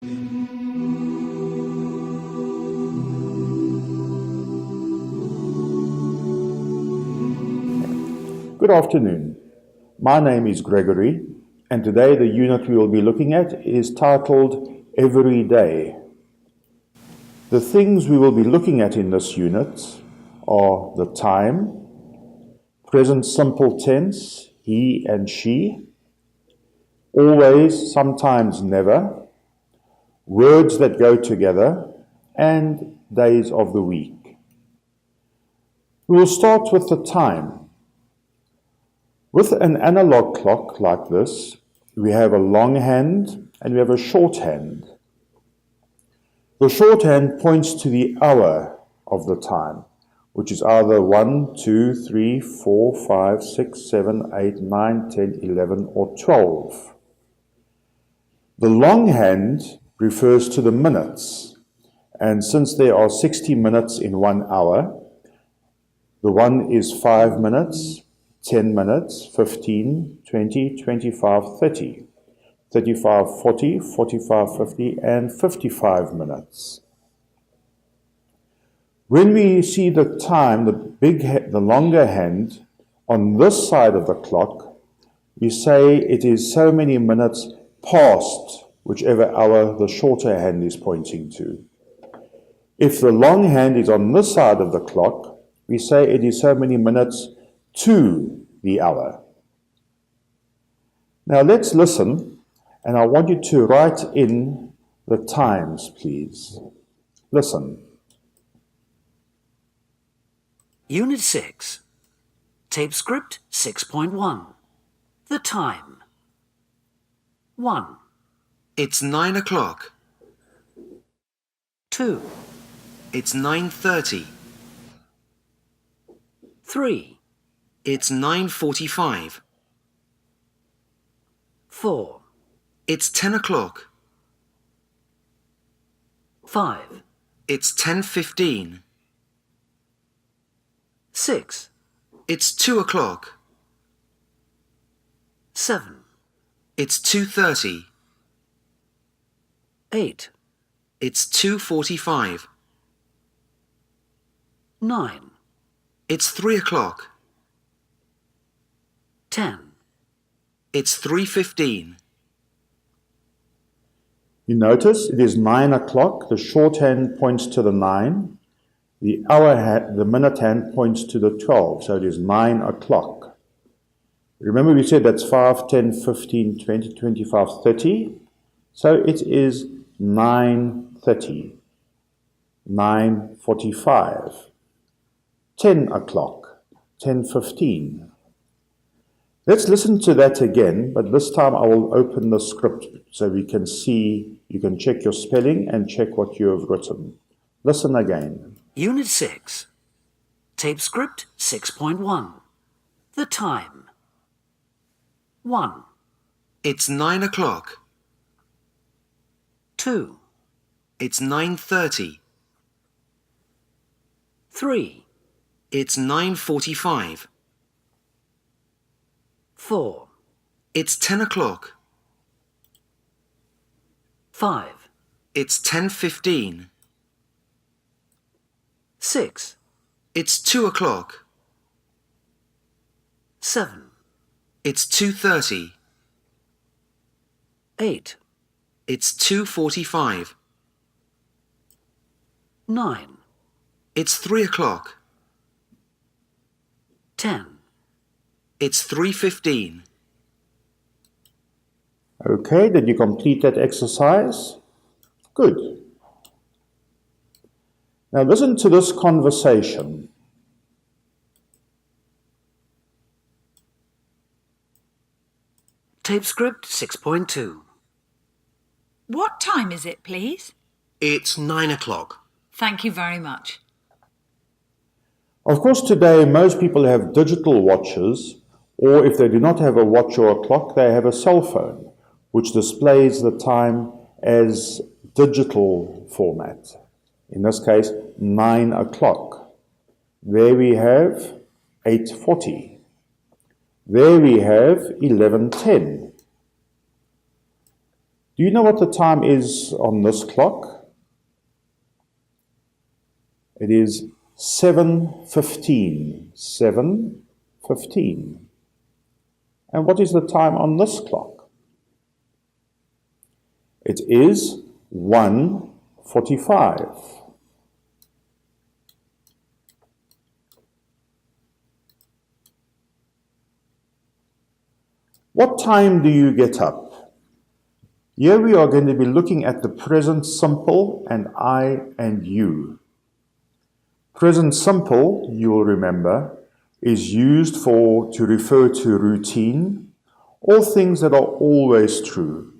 Good afternoon. My name is Gregory, and today the unit we will be looking at is titled Every Day. The things we will be looking at in this unit are the time, present simple tense, he and she, always, sometimes, never, words that go together, and days of the week. We will start with the time. With an analog clock like this, we have a long hand and we have a short hand. The short hand points to the hour of the time, which is either 1, 2, 3, 4, 5, 6, 7, 8, 9, 10, 11, or 12. The long hand refers to the minutes, and since there are 60 minutes in 1 hour, the one is 5 minutes, 10 minutes, 15, 20, 25, 30, 35, 40, 45, 50, and 55 minutes. When we see the time, the longer hand, on this side of the clock, we say it is so many minutes past whichever hour the shorter hand is pointing to. If the long hand is on this side of the clock, we say it is so many minutes to the hour. Now let's listen, and I want you to write in the times, please. Listen. Unit 6, Tape Script 6.1. The time. 1. It's 9 o'clock. 2. It's 9:30. 3. It's 9:45. 4. It's 10 o'clock. 5. It's 10:15. 6. It's 2 o'clock. 7. It's 2:30. 8. It's 2:45. 9. It's 3 o'clock. 10. It's 3:15. You notice it is 9 o'clock. The short hand points to the 9. The minute hand points to the 12. So it is 9 o'clock. Remember we said that's 5, 10, 15, 20, 25, 30. So it is 9:30, 9:45, 10 o'clock, 10:15. Let's listen to that again, but this time I will open the script so we can see, you can check your spelling and check what you have written. Listen again. Unit 6, Tape Script 6.1. The time. 1. It's 9 o'clock. 2. It's 9:30. 3. It's 9:45. 4. It's 10 o'clock. 5. It's 10:15. 6. It's 2 o'clock. 7. It's 2:30. 8. It's 2:45. 9. It's 3 o'clock. 10. It's 3:15. Okay, did you complete that exercise? Good. Now listen to this conversation. Tape Script 6.2. What time is it, please? It's 9 o'clock. Thank you very much. Of course, today most people have digital watches, or if they do not have a watch or a clock, they have a cell phone, which displays the time as digital format. In this case, 9 o'clock. There we have 8:40. There we have 11:10. Do you know what the time is on this clock? It is 7:15. 7:15. And what is the time on this clock? It is 1:45. What time do you get up? Here we are going to be looking at the present simple and I and you. Present simple, you will remember, is used to refer to routine, all things that are always true.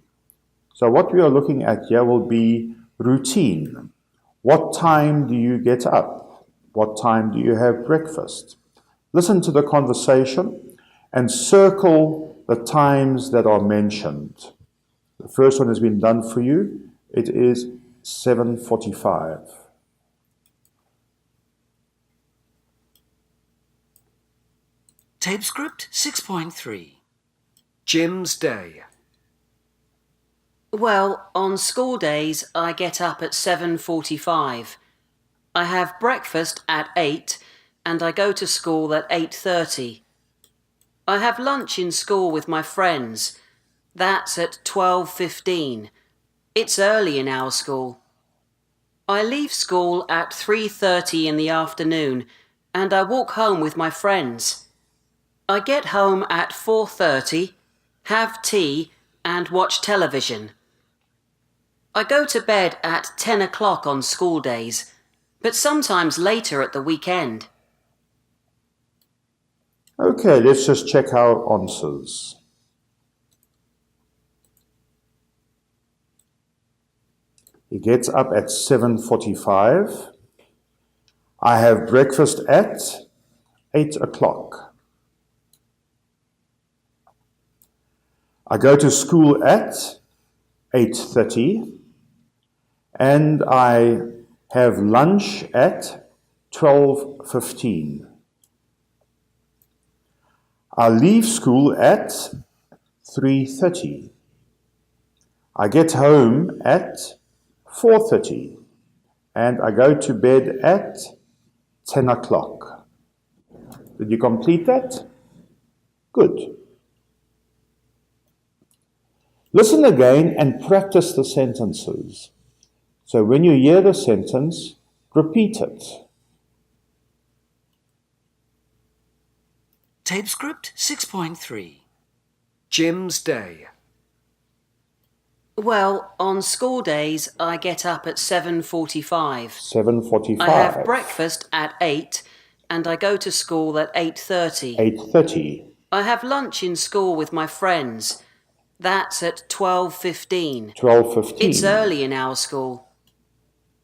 So what we are looking at here will be routine. What time do you get up? What time do you have breakfast? Listen to the conversation and circle the times that are mentioned. The first one has been done for you. It is 7:45. Tape script 6.3. Jim's day. Well, on school days, I get up at 7:45. I have breakfast at 8 and I go to school at 8:30. I have lunch in school with my friends. That's at 12:15. It's early in our school. I leave school at 3:30 in the afternoon and I walk home with my friends. I get home at 4:30, have tea and watch television. I go to bed at 10 o'clock on school days, but sometimes later at the weekend. Okay, let's just check our answers. He gets up at 7:45. I have breakfast at 8 o'clock. I go to school at 8:30. And I have lunch at 12:15. I leave school at 3:30. I get home at 4:30. And I go to bed at 10 o'clock. Did you complete that? Good. Listen again and practice the sentences. So when you hear the sentence, repeat it. Tape script 6.3. Jim's day. Well, on school days, I get up at 7:45. 7:45. I have breakfast at 8 and I go to school at 8:30. 8:30. I have lunch in school with my friends. That's at 12:15. 12:15. It's early in our school.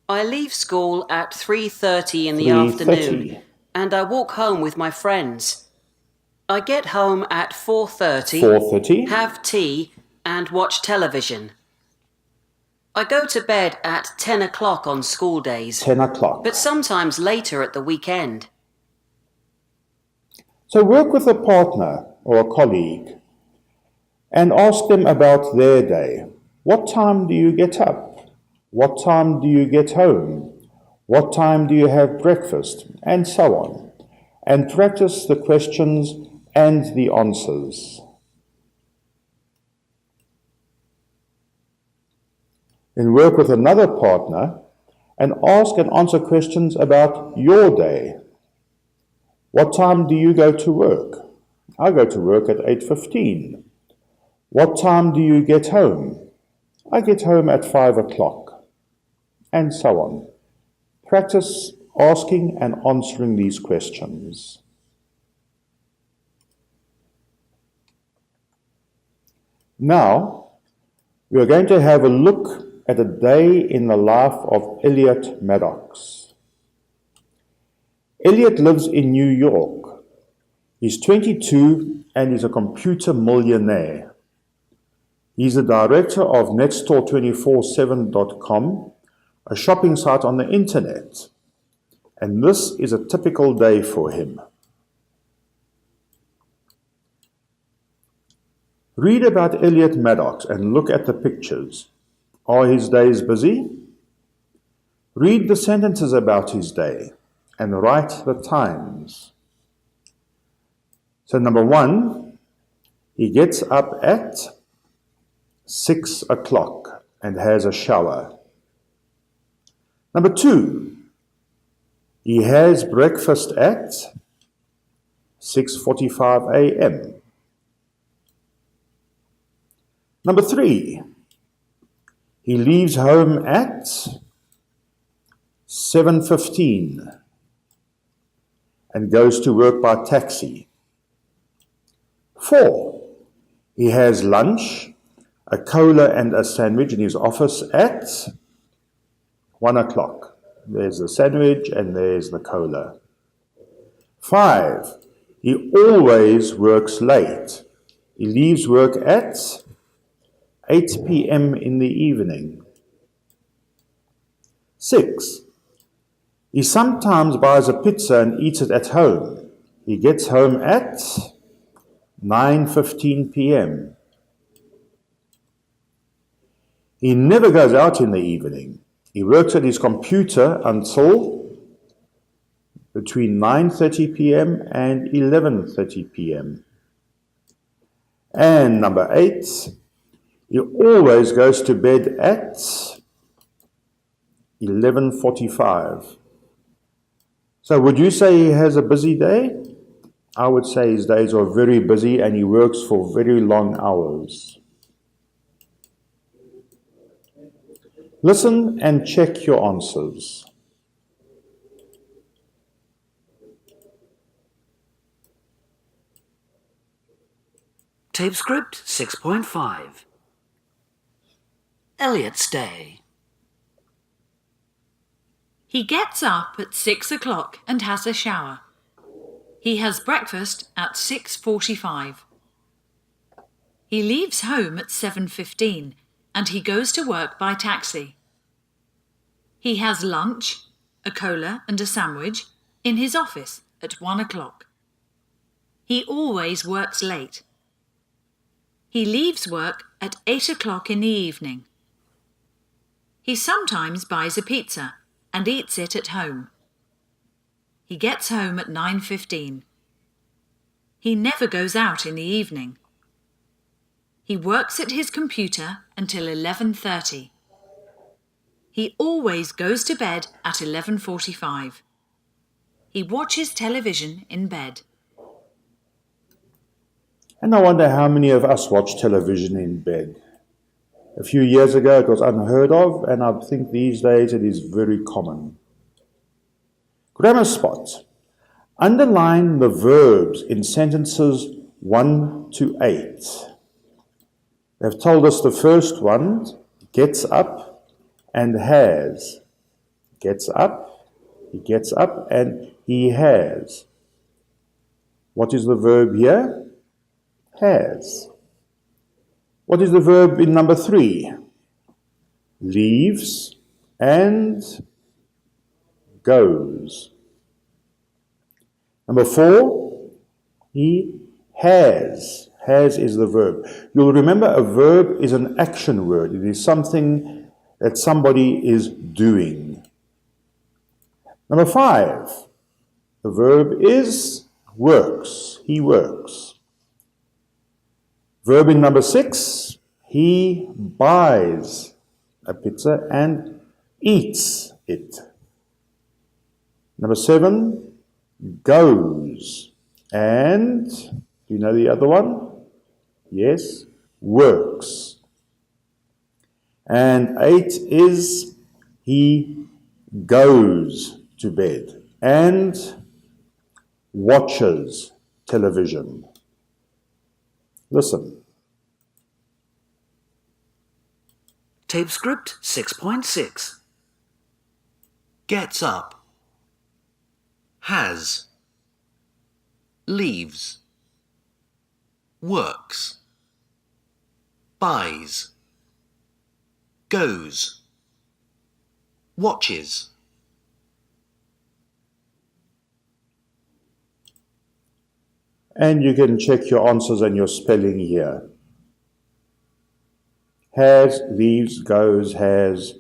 I leave school at 3:30 in the 3:30. afternoon and I walk home with my friends. I get home at 4:30, 4:30. have tea and watch television. I go to bed at 10 o'clock on school days, 10 o'clock. but sometimes later at the weekend. So work with a partner or a colleague and ask them about their day. What time do you get up? What time do you get home? What time do you have breakfast? And so on. And practice the questions and the answers. Then work with another partner and ask and answer questions about your day. What time do you go to work? I go to work at 8:15. What time do you get home? I get home at 5 o'clock. And so on. Practice asking and answering these questions. Now, we are going to have a look at a day in the life of Elliot Maddox. Elliot lives in New York. He's 22 and is a computer millionaire. He's the director of netstore247.com, a shopping site on the internet. And this is a typical day for him. Read about Elliot Maddox and look at the pictures. Are his days busy? Read the sentences about his day and write the times. So number 1, he gets up at 6 o'clock and has a shower. Number 2, he has breakfast at 6:45 a.m. Number 3, he leaves home at 7:15 and goes to work by taxi. 4, he has lunch, a cola and a sandwich in his office at 1 o'clock. There's the sandwich and there's the cola. 5, he always works late. He leaves work at 8 p.m. in the evening. 6, he sometimes buys a pizza and eats it at home. He gets home at 9:15 p.m. He never goes out in the evening. He works at his computer until between 9:30 p.m. and 11:30 p.m. And number 8, he always goes to bed at 11:45. So would you say he has a busy day? I would say his days are very busy and he works for very long hours. Listen and check your answers. Tape script 6.5. Elliot's day. He gets up at 6 o'clock and has a shower. He has breakfast at 6:45. He leaves home at 7:15 and he goes to work by taxi. He has lunch, a cola and a sandwich in his office at 1 o'clock. He always works late. He leaves work at 8 o'clock in the evening. He sometimes buys a pizza and eats it at home. He gets home at 9:15. He never goes out in the evening. He works at his computer until 11:30. He always goes to bed at 11:45. He watches television in bed. And I wonder how many of us watch television in bed. A few years ago it was unheard of, and I think these days it is very common. Grammar spot. Underline the verbs in sentences 1 to 8. They've told us the first one, gets up and has. Gets up, he gets up and he has. What is the verb here? Has. What is the verb in number 3? Leaves and goes. Number 4, he has. Has is the verb. You'll remember a verb is an action word. It is something that somebody is doing. Number 5, the verb is works. He works. Verb in number 6, he buys a pizza and eats it. Number 7, goes. And, do you know the other one? Yes, works. And 8 is he goes to bed and watches television. Listen. Tape script 6.6. Gets up. Has. Leaves. Works. Buys. Goes. Watches. And you can check your answers and your spelling here. has, leaves, goes, has,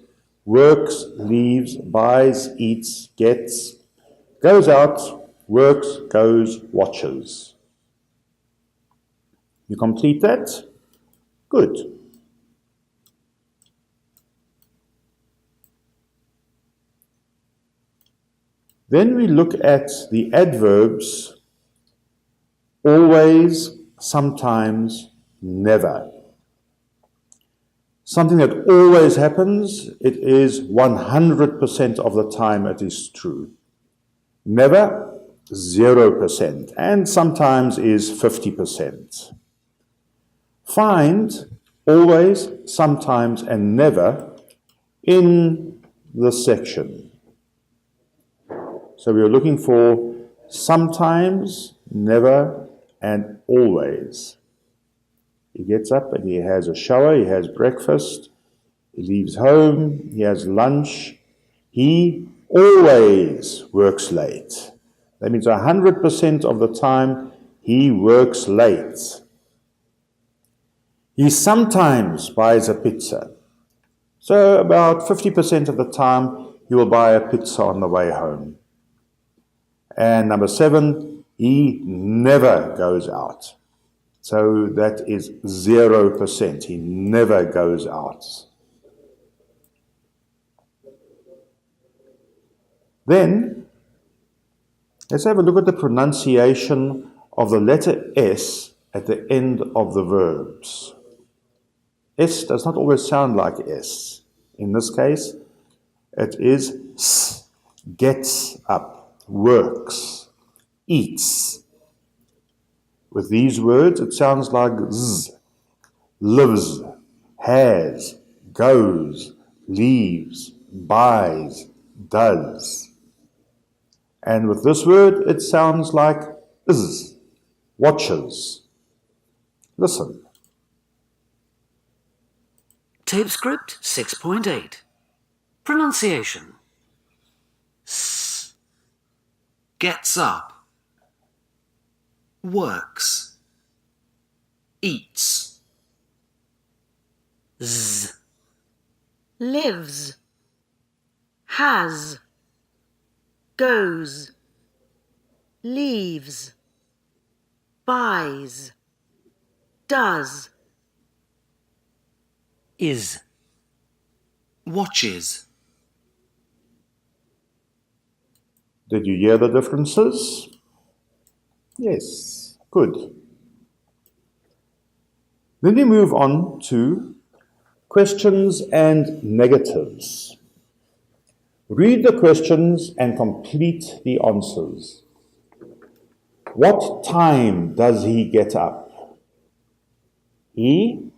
works, leaves, buys, eats, gets, goes out, works, goes, watches. You complete that? Good. Then we look at the adverbs always, sometimes, never. Something that always happens, it is 100% of the time it is true. Never, 0%, and sometimes is 50%. Find always, sometimes, and never in the section. So we are looking for sometimes, never, and always. He gets up and he has a shower, he has breakfast, he leaves home, he has lunch. He always works late. That means 100% of the time he works late. He sometimes buys a pizza. So about 50% of the time he will buy a pizza on the way home. And number 7, he never goes out. So that is 0%. He never goes out. Then, let's have a look at the pronunciation of the letter S at the end of the verbs. S does not always sound like S. In this case, it is S. Gets up, works, eats. With these words, it sounds like Z. Lives, has, goes, leaves, buys, does. And with this word, it sounds like is, watches. Listen. Tape script 6.8. Pronunciation. Gets up. Works. Eats. Z. Lives. Has. Goes. Leaves. Buys. Does. Is. Watches. Did you hear the differences? Yes, good. Then we move on to questions and negatives. Read the questions and complete the answers. What time does he get up? He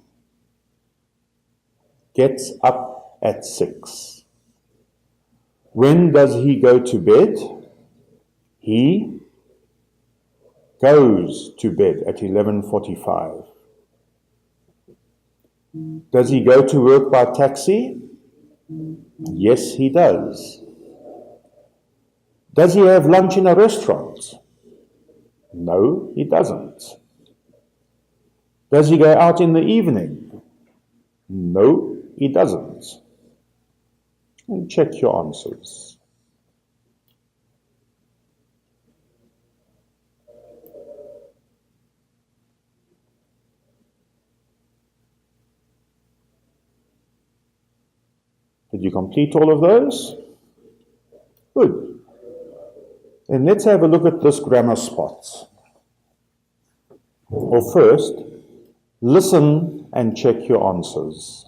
gets up at 6. When does he go to bed? He goes to bed at 11:45. Does he go to work by taxi? Yes, he does. Does he have lunch in a restaurant? No, he doesn't. Does he go out in the evening? No, he doesn't. And check your answers. Did you complete all of those? Good. Then let's have a look at this grammar spot. Or first, listen and check your answers.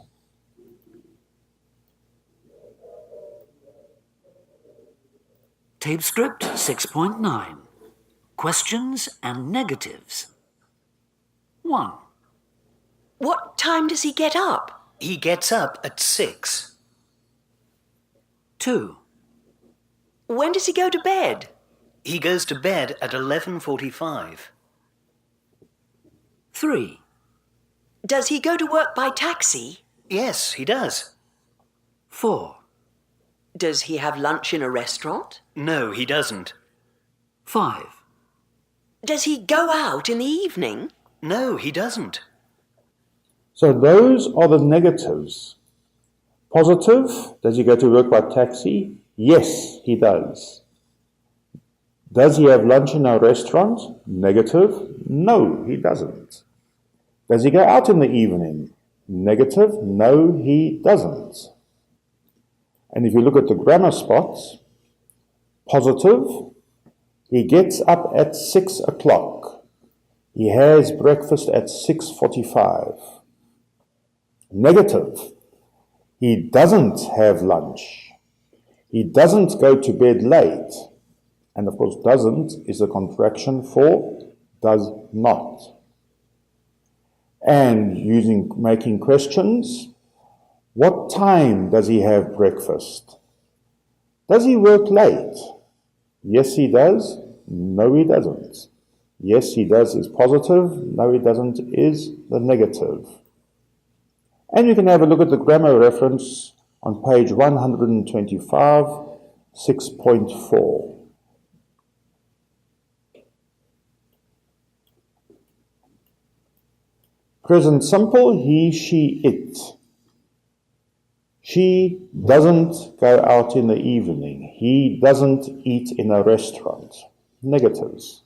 Tape script 6.9. Questions and negatives. 1. What time does he get up? He gets up at 6. 2. When does he go to bed? He goes to bed at 11:45. 3. Does he go to work by taxi? Yes, he does. 4. Does he have lunch in a restaurant? No, he doesn't. 5. Does he go out in the evening? No, he doesn't. So those are the negatives. Positive, does he go to work by taxi? Yes, he does. Does he have lunch in our restaurant? Negative, no, he doesn't. Does he go out in the evening? Negative, no, he doesn't. And if you look at the grammar spots, positive, he gets up at 6 o'clock. He has breakfast at 6:45. Negative, he doesn't have lunch. He doesn't go to bed late. And of course, doesn't is a contraction for does not. And making questions, what time does he have breakfast? Does he work late? Yes, he does. No, he doesn't. Yes, he does is positive. No, he doesn't is the negative. And you can have a look at the grammar reference on page 125, 6.4. Present simple, he, she, it. She doesn't go out in the evening. He doesn't eat in a restaurant. Negatives.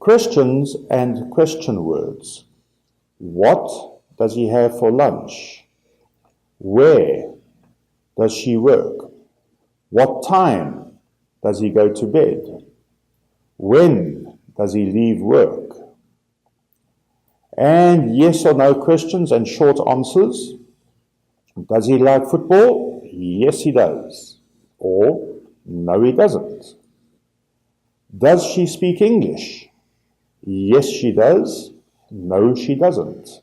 Questions and question words. What does he have for lunch? Where does she work? What time does he go to bed? When does he leave work? And yes or no questions and short answers. Does he like football? Yes, he does. Or no, he doesn't. Does she speak English? Yes, she does. No, she doesn't.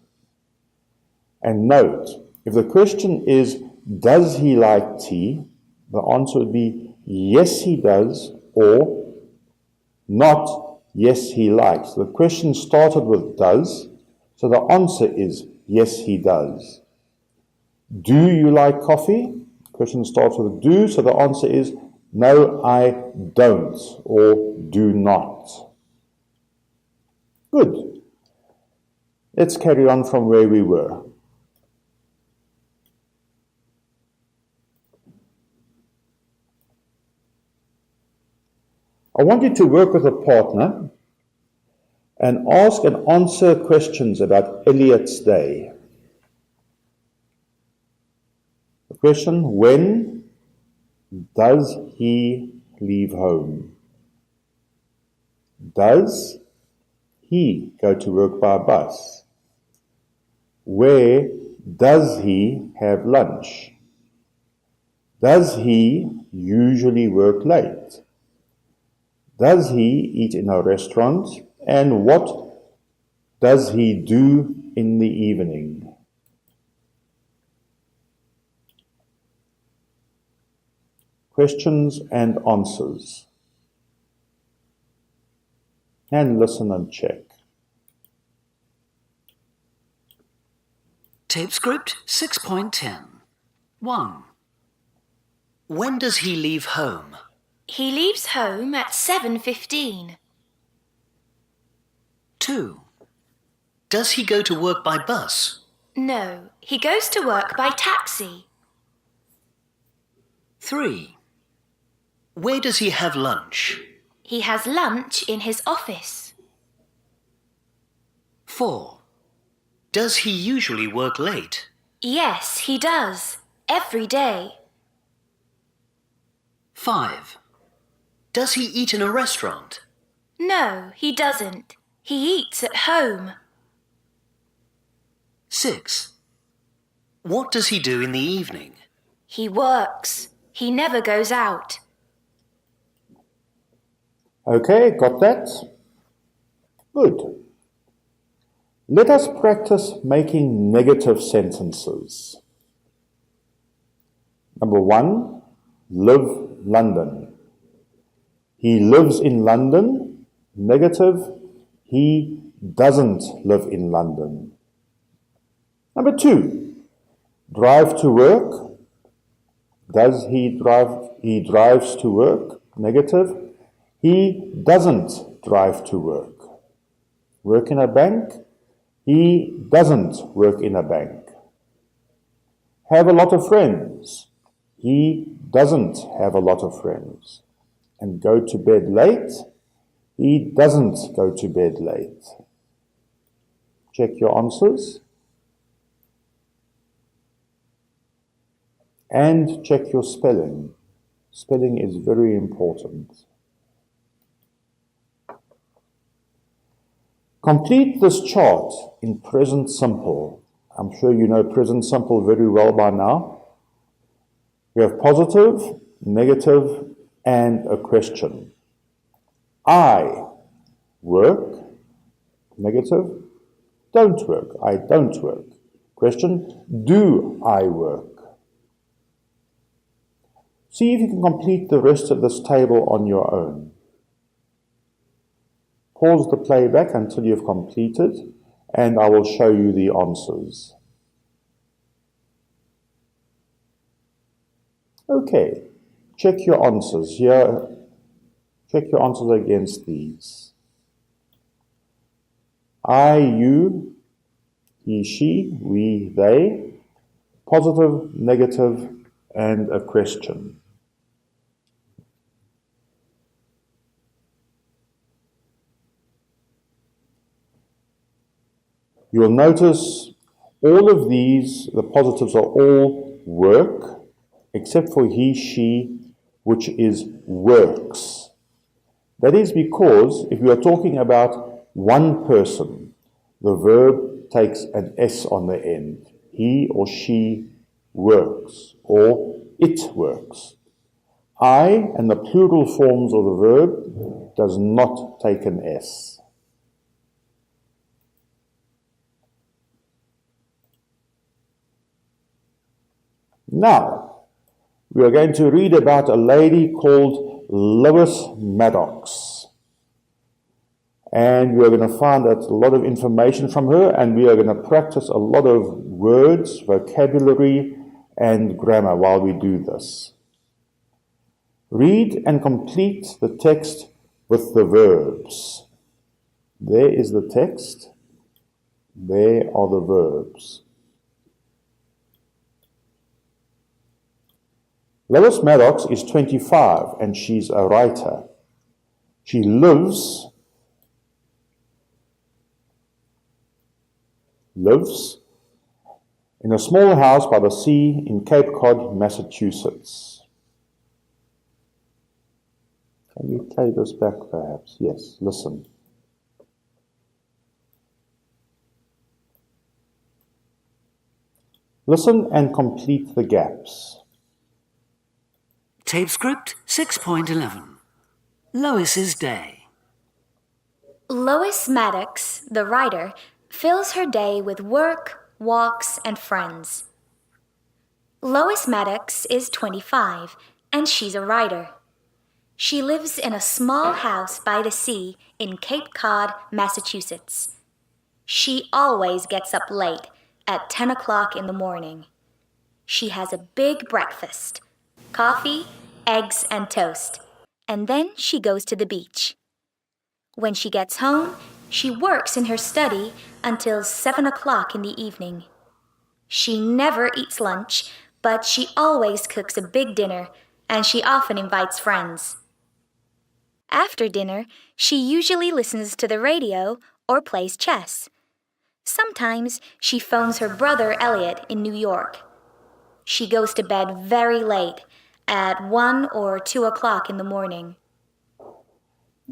And note, if the question is, does he like tea? The answer would be, yes, he does, or not, yes, he likes. The question started with does, so the answer is, yes, he does. Do you like coffee? The question starts with do, so the answer is, no, I don't, or do not. Good. Let's carry on from where we were. I want you to work with a partner and ask and answer questions about Elliot's day. The question, when does he leave home? Does he go to work by bus? Where does he have lunch? Does he usually work late? Does he eat in a restaurant? And what does he do in the evening? Questions and answers. And listen and check. Tape script 6.10. 1. When does he leave home? He leaves home at 7:15. 2. Does he go to work by bus? No, he goes to work by taxi. 3. Where does he have lunch? He has lunch in his office. 4. Does he usually work late? Yes, he does. Every day. 5. Does he eat in a restaurant? No, he doesn't. He eats at home. 6. What does he do in the evening? He works. He never goes out. Okay, got that? Good. Let us practice making negative sentences. Number 1, live London. He lives in London. Negative, he doesn't live in London. Number 2, drive to work. Does he drive? He drives to work. Negative, he doesn't drive to work. Work in a bank. He doesn't work in a bank. Have a lot of friends. He doesn't have a lot of friends. And go to bed late. He doesn't go to bed late. Check your answers. And check your spelling. Spelling is very important. Complete this chart in present simple. I'm sure you know present simple very well by now. We have positive, negative, and a question. I work, negative, don't work, I don't work. Question, do I work? See if you can complete the rest of this table on your own. Pause the playback until you've completed, and I will show you the answers. Okay, check your answers here. Check your answers against these. I, you, he, she, we, they, positive, negative, and a question. You will notice all of these, the positives are all work, except for he, she, which is works. That is because if we are talking about one person, the verb takes an S on the end. He or she works, or it works. I and the plural forms of the verb does not take an S. Now, we are going to read about a lady called Lois Maddox. And we are going to find out a lot of information from her, and we are going to practice a lot of words, vocabulary, and grammar while we do this. Read and complete the text with the verbs. There is the text. There are the verbs. Lois Maddox is 25 and she's a writer. She lives in a small house by the sea in Cape Cod, Massachusetts. Can you play this back perhaps? Yes, listen. Listen and complete the gaps. Tape script 6.11. Lois's day. Lois Maddox, the writer, fills her day with work, walks, and friends. Lois Maddox is 25, and she's a writer. She lives in a small house by the sea in Cape Cod, Massachusetts. She always gets up late, at 10 o'clock in the morning. She has a big breakfast, coffee, eggs, and toast, and then she goes to the beach. When she gets home, she works in her study until 7 o'clock in the evening. She never eats lunch, but she always cooks a big dinner, and she often invites friends. After dinner, she usually listens to the radio or plays chess. Sometimes she phones her brother Elliot in New York. She goes to bed very late, at 1 or 2 o'clock in the morning.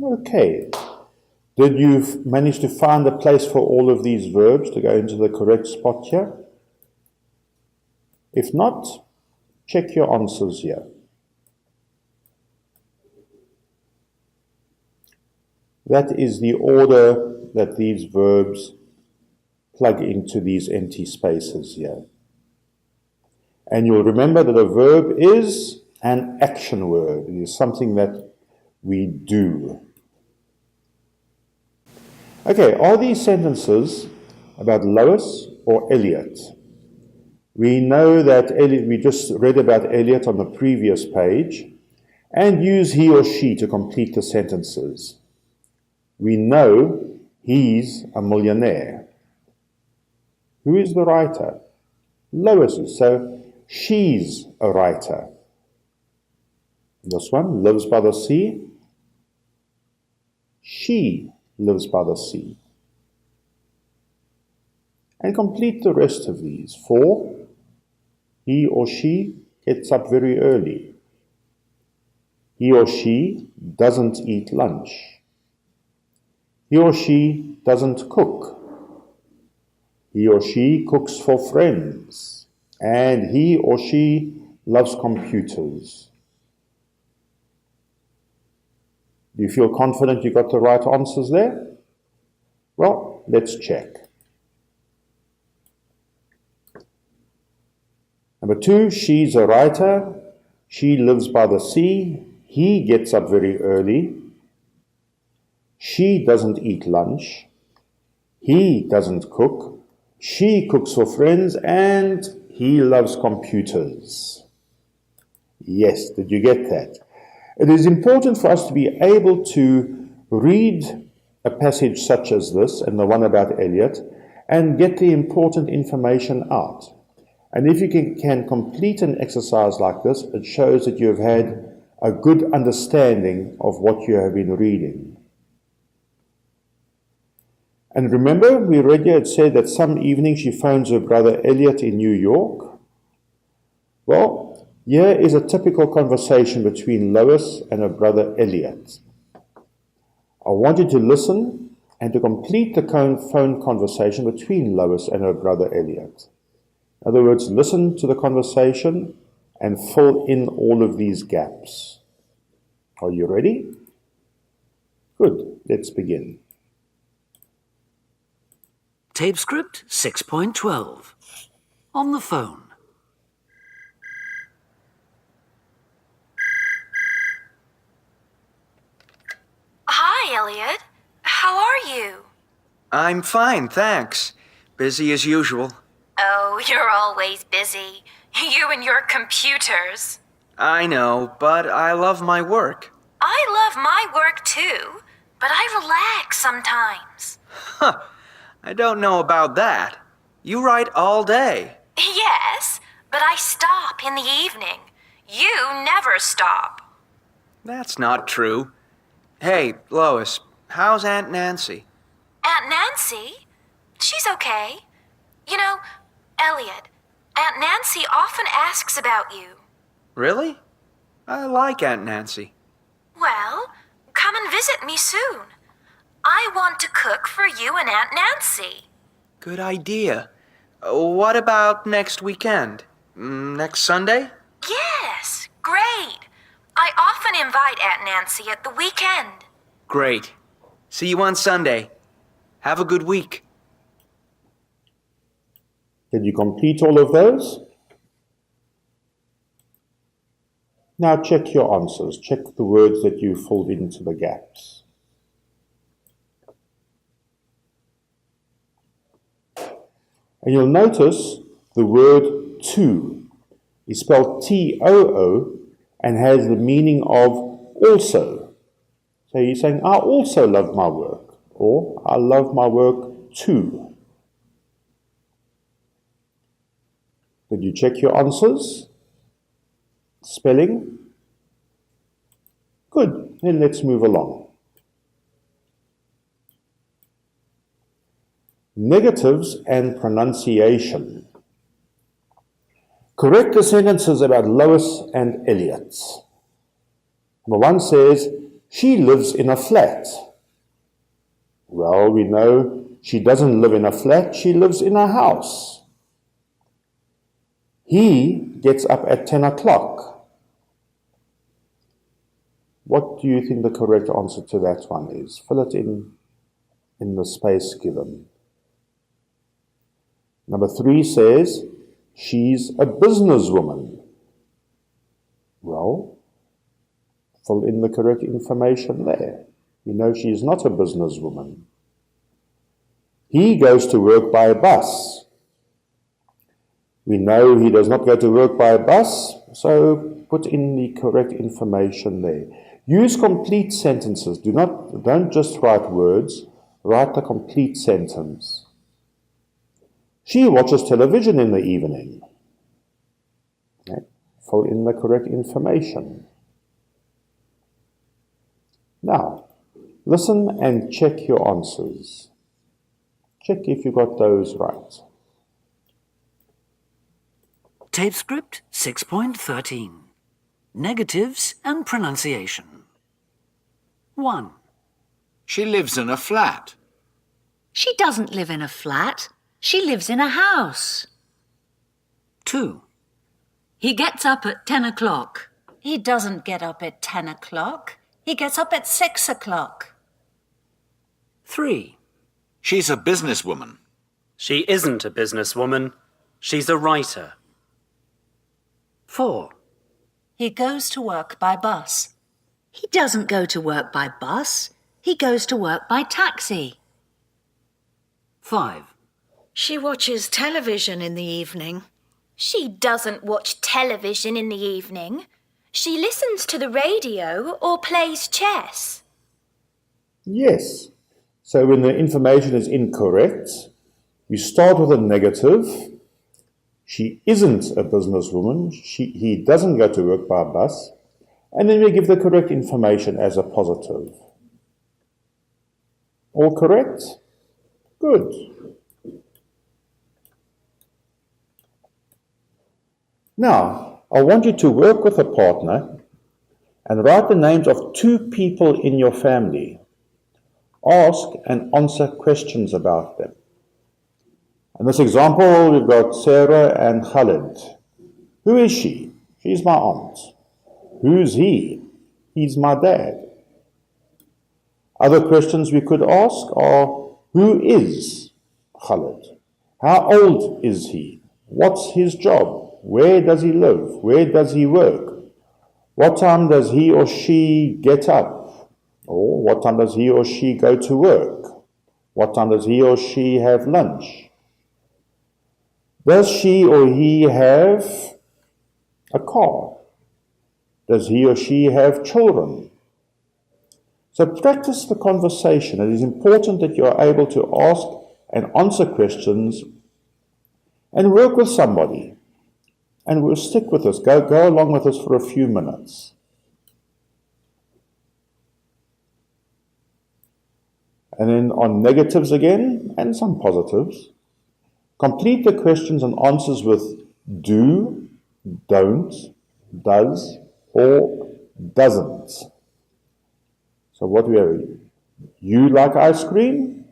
Okay. Did you manage to find a place for all of these verbs to go into the correct spot here? If not, check your answers here. That is the order that these verbs plug into these empty spaces here. And you'll remember that a verb is an action word. It is something that we do. Okay, are these sentences about Lois or Elliot? We know that Elliot, we just read about Elliot on the previous page, and use he or she to complete the sentences. We know he's a millionaire. Who is the writer? Lois is, so she's a writer. This one, lives by the sea. She lives by the sea. And complete the rest of these. 4, he or she gets up very early. He or she doesn't eat lunch. He or she doesn't cook. He or she cooks for friends. And he or she loves computers. Do you feel confident you got the right answers there? Well, let's check. Number 2, she's a writer. She lives by the sea. He gets up very early. She doesn't eat lunch. He doesn't cook. She cooks for friends. And he loves computers. Yes, did you get that? It is important for us to be able to read a passage such as this, and the one about Eliot, and get the important information out. And if you can complete an exercise like this, it shows that you have had a good understanding of what you have been reading. And remember, we read here, it said that some evening she phones her brother Eliot in New York. Well, here is a typical conversation between Lois and her brother Eliot. I want you to listen and to complete the phone conversation between Lois and her brother Eliot. In other words, listen to the conversation and fill in all of these gaps. Are you ready? Good, let's begin. Tape script 6.12. On the phone. Hi, Elliot. How are you? I'm fine, thanks. Busy as usual. Oh, you're always busy. You and your computers. I know, but I love my work. I love my work too, but I relax sometimes. Huh, I don't know about that. You write all day. Yes, but I stop in the evening. You never stop. That's not true. Hey, Lois, how's Aunt Nancy? Aunt Nancy? She's okay. You know, Elliot, Aunt Nancy often asks about you. Really? I like Aunt Nancy. Well, come and visit me soon. I want to cook for you and Aunt Nancy. Good idea. What about next weekend? Next Sunday? Yes, great. I often invite Aunt Nancy at the weekend. Great. See you on Sunday. Have a good week. Did you complete all of those? Now check your answers. Check the words that you filled into the gaps. And you'll notice the word to is spelled T-O-O and has the meaning of also. So you're saying, I also love my work, or I love my work too. Did you check your answers? Spelling? Good, then let's move along. Negatives and pronunciation. Correct the sentences about Lois and Eliot. Number 1 says, she lives in a flat. Well, we know she doesn't live in a flat, she lives in a house. He gets up at 10 o'clock. What do you think the correct answer to that one is? Fill it in the space given. Number 3 says, she's a businesswoman. Well, fill in the correct information there. You know she's not a businesswoman. He goes to work by bus. We know he does not go to work by bus, so put in the correct information there. Use complete sentences. Don't just write words, write the complete sentence. She watches television in the evening. Okay. Fill in the correct information. Now, listen and check your answers. Check if you got those right. Tape script 6.13. Negatives and pronunciation. 1. She lives in a flat. She doesn't live in a flat. She lives in a house. 2. He gets up at 10 o'clock. He doesn't get up at 10 o'clock. He gets up at 6 o'clock. 3. She's a businesswoman. She isn't a businesswoman. She's a writer. 4. He goes to work by bus. He doesn't go to work by bus. He goes to work by taxi. 5. She watches television in the evening. She doesn't watch television in the evening. She listens to the radio or plays chess. Yes. So when the information is incorrect, we start with a negative. She isn't a businesswoman. He doesn't go to work by bus. And then we give the correct information as a positive. All correct? Good. Now, I want you to work with a partner and write the names of 2 people in your family. Ask and answer questions about them. In this example, we've got Sarah and Khalid. Who is she? She's my aunt. Who's he? He's my dad. Other questions we could ask are, who is Khalid? How old is he? What's his job? Where does he live? Where does he work? What time does he or she get up? Or what time does he or she go to work? What time does he or she have lunch? Does she or he have a car? Does he or she have children? So practice the conversation. It is important that you are able to ask and answer questions and work with somebody. And we'll stick with us. Go along with us for a few minutes. And then on negatives again, and some positives. Complete the questions and answers with do, don't, does, or doesn't. So what we have, you like ice cream?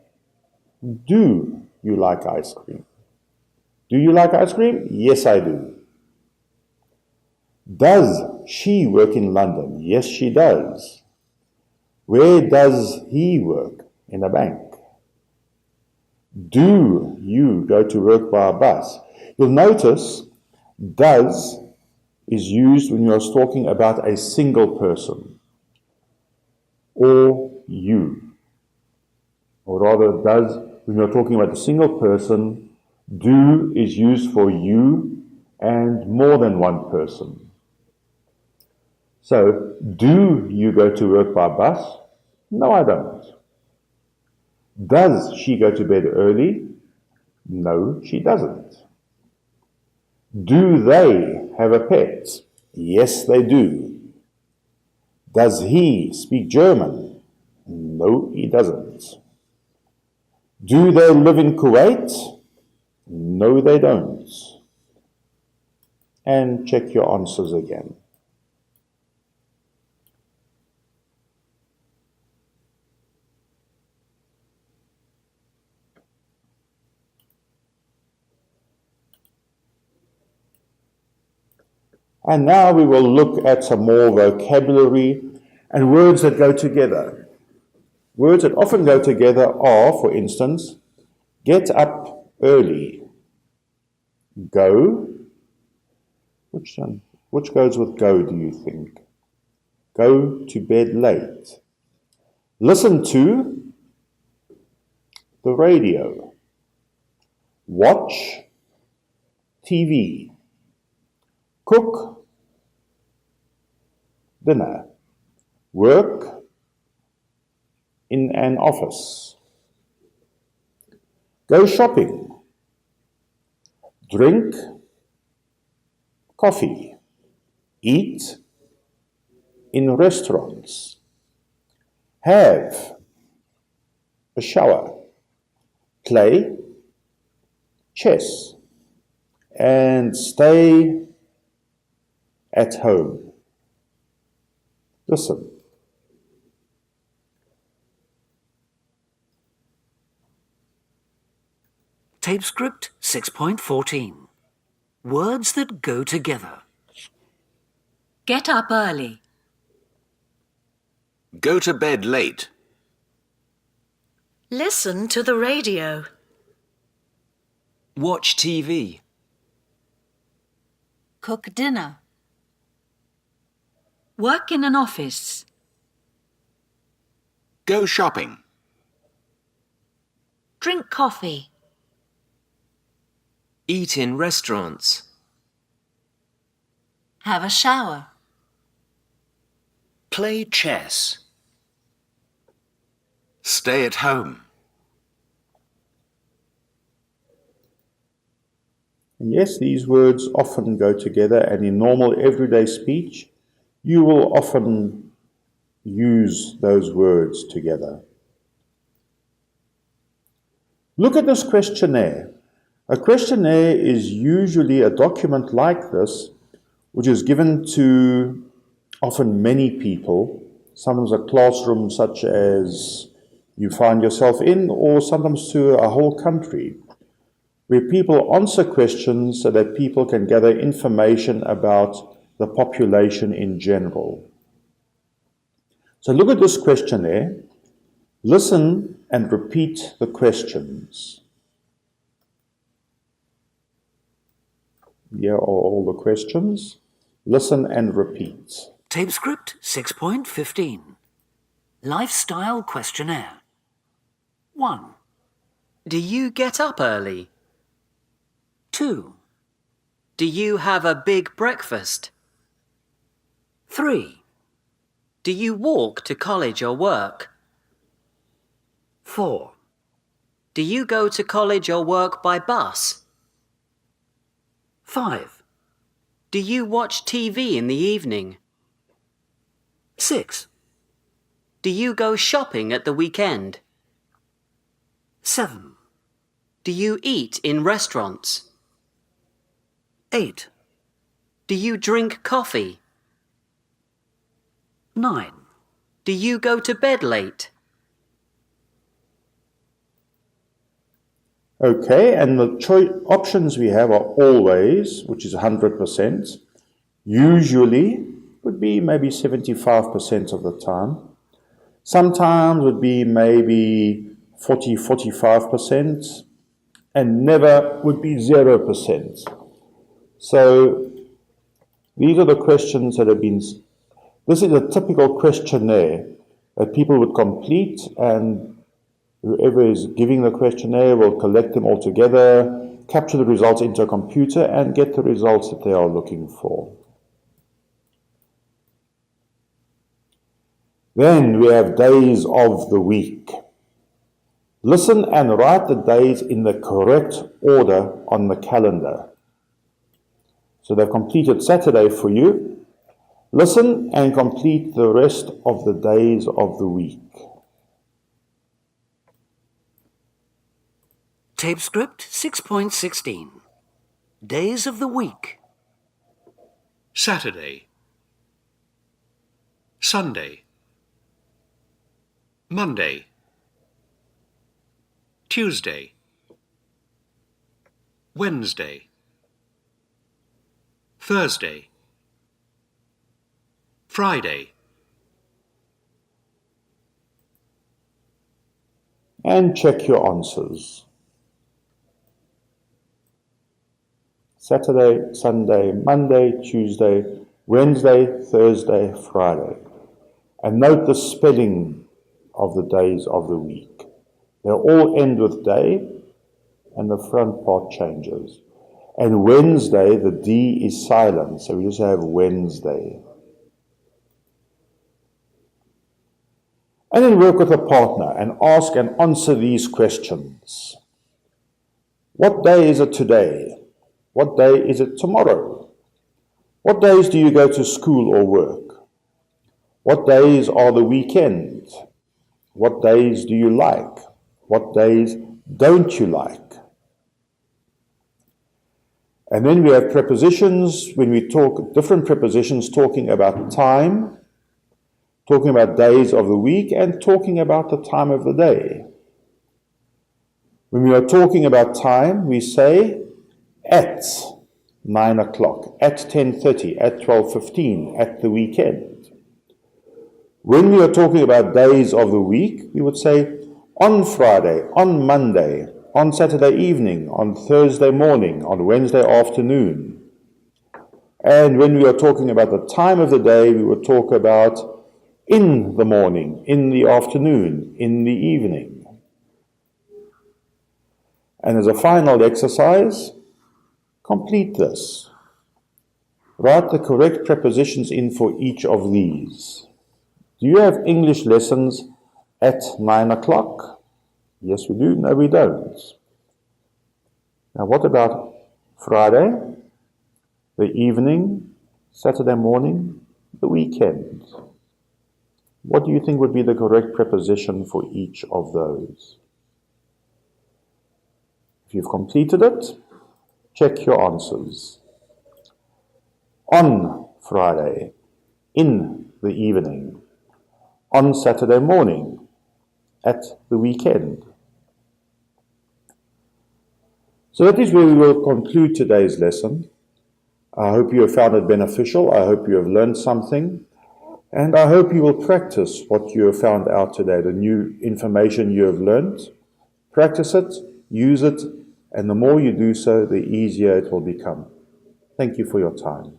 Do you like ice cream? Do you like ice cream? Yes, I do. Does she work in London? Yes, she does. Where does he work? In a bank. Do you go to work by a bus? You'll notice does is used when you're talking about a single person. Or you. Or rather, does, when you're talking about a single person, do is used for you and more than one person. So, do you go to work by bus? No, I don't. Does she go to bed early? No, she doesn't. Do they have a pet? Yes, they do. Does he speak German? No, he doesn't. Do they live in Kuwait? No, they don't. And check your answers again. And now we will look at some more vocabulary and words that go together. Words that often go together are, for instance, get up early, go. Which goes with go, do you think? Go to bed late. Listen to the radio. Watch TV. Cook dinner. Work in an office. Go shopping. drink coffee, eat in restaurants, have a shower, play chess, and stay at home. Listen. Tape script 6.14. Words that go together. Get up early. Go to bed late. Listen to the radio. Watch TV. Cook dinner. Work in an office. Go shopping. Drink coffee. Eat in restaurants. Have a shower. Play chess. Stay at home. And yes, these words often go together, and in normal everyday speech, you will often use those words together. Look at this questionnaire. A questionnaire is usually a document like this, which is given to often many people, sometimes a classroom such as you find yourself in, or sometimes to a whole country, where people answer questions so that people can gather information about the population in general. So look at this questionnaire, listen and repeat the questions. Here are all the questions. Listen and repeat. Tape script 6.15. Lifestyle questionnaire. 1. Do you get up early? 2. Do you have a big breakfast? 3. Do you walk to college or work? 4. Do you go to college or work by bus? 5. Do you watch TV in the evening? 6. Do you go shopping at the weekend? 7. Do you eat in restaurants? 8. Do you drink coffee? 9. Do you go to bed late? Okay, and the options we have are always, which is 100%, usually would be maybe 75% of the time, sometimes would be maybe 40-45%, and never would be 0%. So these are the questions that have been, this is a typical questionnaire that people would complete, and whoever is giving the questionnaire will collect them all together, capture the results into a computer, and get the results that they are looking for. Then we have days of the week. Listen and write the days in the correct order on the calendar. So they've completed Saturday for you. Listen and complete the rest of the days of the week. Tape script 6.16. Days of the week. Saturday, Sunday, Monday, Tuesday, Wednesday, Thursday, Friday. And check your answers. Saturday, Sunday, Monday, Tuesday, Wednesday, Thursday, Friday. And note the spelling of the days of the week. They all end with day, and the front part changes. And Wednesday, the D is silent, so we just have Wednesday. And then work with a partner and ask and answer these questions. What day is it today? What day is it tomorrow? What days do you go to school or work? What days are the weekend? What days do you like? What days don't you like? And then we have prepositions, when we talk, different prepositions talking about time, talking about days of the week, and talking about the time of the day. When we are talking about time, we say at 9 o'clock, at 10:30, at 12:15, at the weekend. When we are talking about days of the week, we would say on Friday, on Monday, on Saturday evening, on Thursday morning, on Wednesday afternoon. And when we are talking about the time of the day, we would talk about in the morning, in the afternoon, in the evening. And as a final exercise, complete this. Write the correct prepositions in for each of these. Do you have English lessons at 9 o'clock? Yes, we do. No, we don't. Now, what about Friday, the evening, Saturday morning, the weekend? What do you think would be the correct preposition for each of those? If you've completed it, check your answers. On Friday, in the evening, on Saturday morning, at the weekend. So that is where we will conclude today's lesson. I hope you have found it beneficial. I hope you have learned something. And I hope you will practice what you have found out today, the new information you have learned. Practice it, use it, and the more you do so, the easier it will become. Thank you for your time.